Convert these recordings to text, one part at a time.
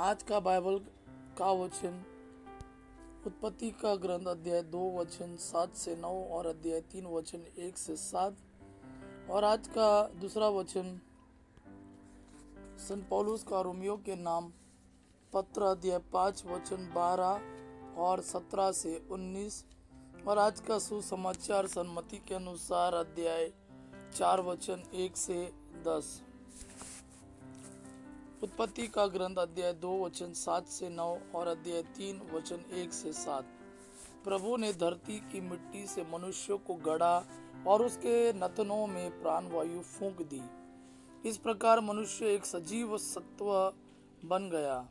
आज का बाइबल का वचन उत्पत्ति का ग्रंथ अध्याय 2 वचन 7 से 9 और अध्याय 3 वचन 1 से 7। और आज का दूसरा वचन संत पौलुस का रोमियो के नाम पत्र अध्याय 5 वचन 12 और 17 से 19। और आज का सुसमाचार सन्मति के अनुसार अध्याय 4 वचन 1 से 10। उत्पत्ति का ग्रंथ अध्याय 2 वचन 7 से 9 और अध्याय 3 वचन 1 से 7। प्रभु ने धरती की मिट्टी से मनुष्य को गढ़ा और उसके नथनों में प्राण वायु फूंक दी। इस प्रकार मनुष्य एक सजीव सत्व बन गया।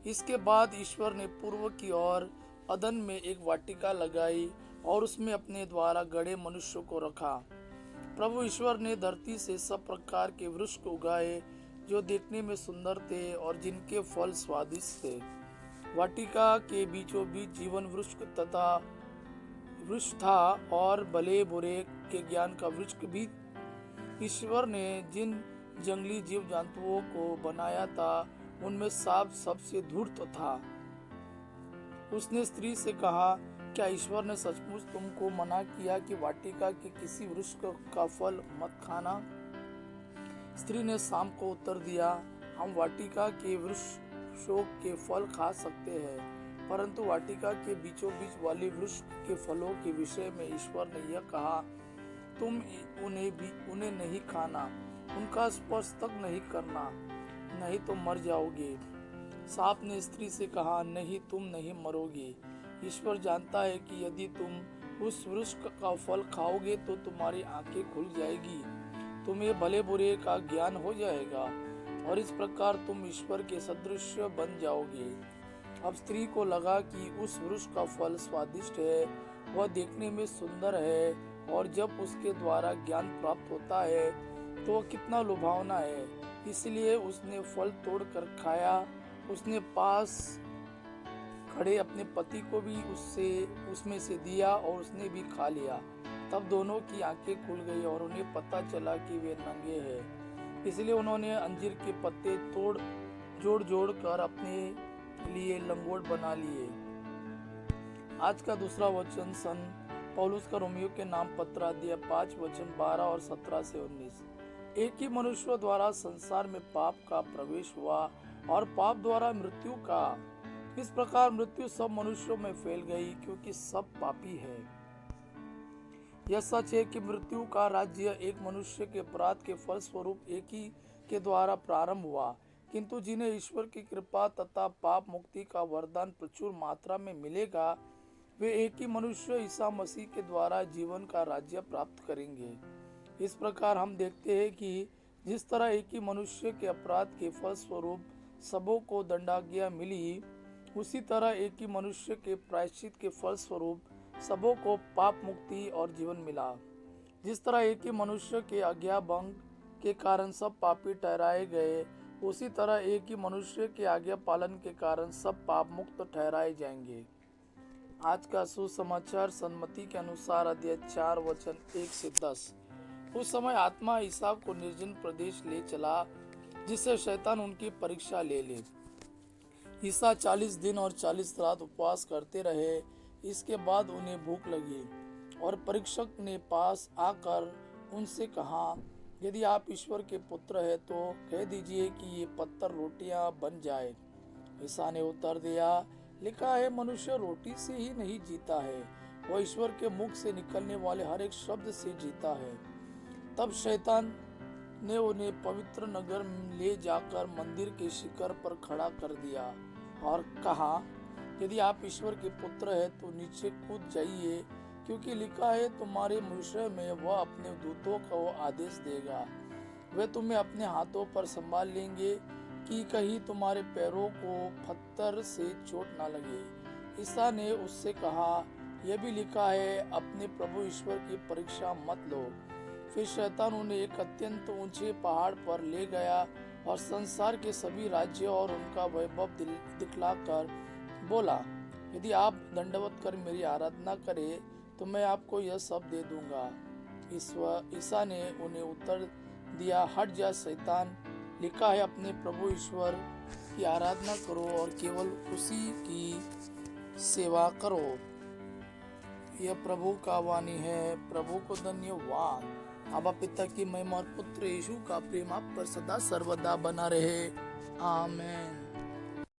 इसके बाद ईश्वर ने पूर्व की ओर अदन में एक वाटिका लगाई और उसमें अपने द्वारा गढ़े मनुष्य को रखा। प्रभु ईश्वर ने धरती से सब प्रकार के वृक्ष उगाए जो देखने में सुंदर थे और जिनके फल स्वादिष्ट थे। वाटिका के बीचों बीच जीवन वृक्ष तथा वृक्ष था और भले बुरे के ज्ञान का वृक्ष भी। ईश्वर ने जिन जंगली जीव जंतुओं को बनाया था उनमें सांप सबसे धूर्त था। उसने स्त्री से कहा, क्या ईश्वर ने सचमुच तुमको मना किया कि वाटिका के किसी वृक्ष का फल मत खाना? स्त्री ने सांप को उत्तर दिया, हम वाटिका के वृक्षों के फल खा सकते हैं, परंतु वाटिका के बीचों बीच वाले वृक्ष के फलों के विषय में ईश्वर ने यह कहा, तुम उन्हें नहीं खाना, उनका स्पर्श तक नहीं करना, नहीं तो मर जाओगे। सांप ने स्त्री से कहा, नहीं, तुम नहीं मरोगे। ईश्वर जानता है कि यदि तुम उस वृक्ष का फल खाओगे तो तुम्हारी आंखें खुल जाएगी, तुम्हें भले बुरे का ज्ञान हो जाएगा और इस प्रकार तुम ईश्वर के सदृश बन जाओगे। अब स्त्री को लगा कि उस वृक्ष का फल स्वादिष्ट है, वह देखने में सुंदर है और जब उसके द्वारा ज्ञान प्राप्त होता है तो वह कितना लुभावना है। इसलिए उसने फल तोड़कर खाया। उसने पास खड़े अपने पति को भी उसमें से दिया और उसने भी खा लिया। तब दोनों की आंखें खुल गई और उन्हें पता चला कि वे नंगे हैं। इसलिए उन्होंने अंजीर के पत्ते जोड़ कर अपने लिए लंगोट बना लिए। आज का दूसरा वचन संत पौलुस का रोमियो के नाम पत्र अध्याय 5 वचन 12 और 17 से 19। एक ही मनुष्य द्वारा संसार में पाप का प्रवेश हुआ और पाप द्वारा मृत्यु का। इस प्रकार मृत्यु सब मनुष्यों में फैल गई क्योंकि सब पापी है। यह सच है कि मृत्यु का राज्य एक मनुष्य के अपराध के फलस्वरूप एक ही के द्वारा प्रारंभ हुआ, किंतु जिन्हें ईश्वर की कृपा तथा पाप मुक्ति का वरदान प्रचुर मात्रा में मिलेगा, वे एक ही मनुष्य ईसा मसीह के द्वारा जीवन का राज्य प्राप्त करेंगे। इस प्रकार हम देखते हैं कि जिस तरह एक ही मनुष्य के अपराध के फलस्वरूप सबों को दंडाज्ञा मिली, उसी तरह एक ही मनुष्य के प्रायश्चित के फलस्वरूप सबों को पाप मुक्ति और जीवन मिला। जिस तरह एक ही मनुष्य के आज्ञा भंग के कारण सब पापी ठहराए गए, उसी तरह एक ही मनुष्य के आज्ञा पालन के कारण सब पाप मुक्त ठहराए जाएंगे। आज का सुसमाचार सन्मति के अनुसार अध्याय 4 वचन 1 से 10। उस समय आत्मा ईसा को निर्जन प्रदेश ले चला, जिससे शैतान उनकी परीक्षा ले ले। ईसा 40 दिन और 40 रात उपवास करते रहे। इसके बाद उन्हें भूख लगी और परीक्षक ने पास आकर उनसे कहा, यदि आप ईश्वर के पुत्र हैं तो कह दीजिए कि ये पत्थर रोटियां बन जाए। ईसा ने उत्तर दिया, लिखा है, मनुष्य रोटी से ही नहीं जीता है, वह ईश्वर के मुख से निकलने वाले हर एक शब्द से जीता है। तब शैतान ने उन्हें पवित्र नगर ले जाकर मंदिर के शिखर पर खड़ा कर दिया और कहा, यदि आप ईश्वर के पुत्र हैं तो नीचे कूद जाइए, क्योंकि लिखा है, तुम्हारे विषय में वह अपने दूतों को आदेश देगा, वे तुम्हें अपने हाथों पर संभाल लेंगे कि कहीं तुम्हारे पैरों को पत्थर से चोट ना लगे। ईसा ने उससे कहा, यह भी लिखा है, अपने प्रभु ईश्वर की परीक्षा मत लो। फिर शैतान उन्हें एक अत्यंत ऊंचे पहाड़ पर ले गया और संसार के सभी राज्यों और उनका वैभव दिखलाकर बोला, यदि आप दंडवत कर मेरी आराधना करें तो मैं आपको यह सब दे दूंगा। ईसा ने उन्हें उत्तर दिया, हट जा शैतान, लिखा है, अपने प्रभु ईश्वर की आराधना करो और केवल उसी की सेवा करो। यह प्रभु का वाणी है। प्रभु को धन्यवाद। आबा पिता की महिमा और पुत्र यीशु का प्रेम आप पर सदा सर्वदा बना रहे। आमेन।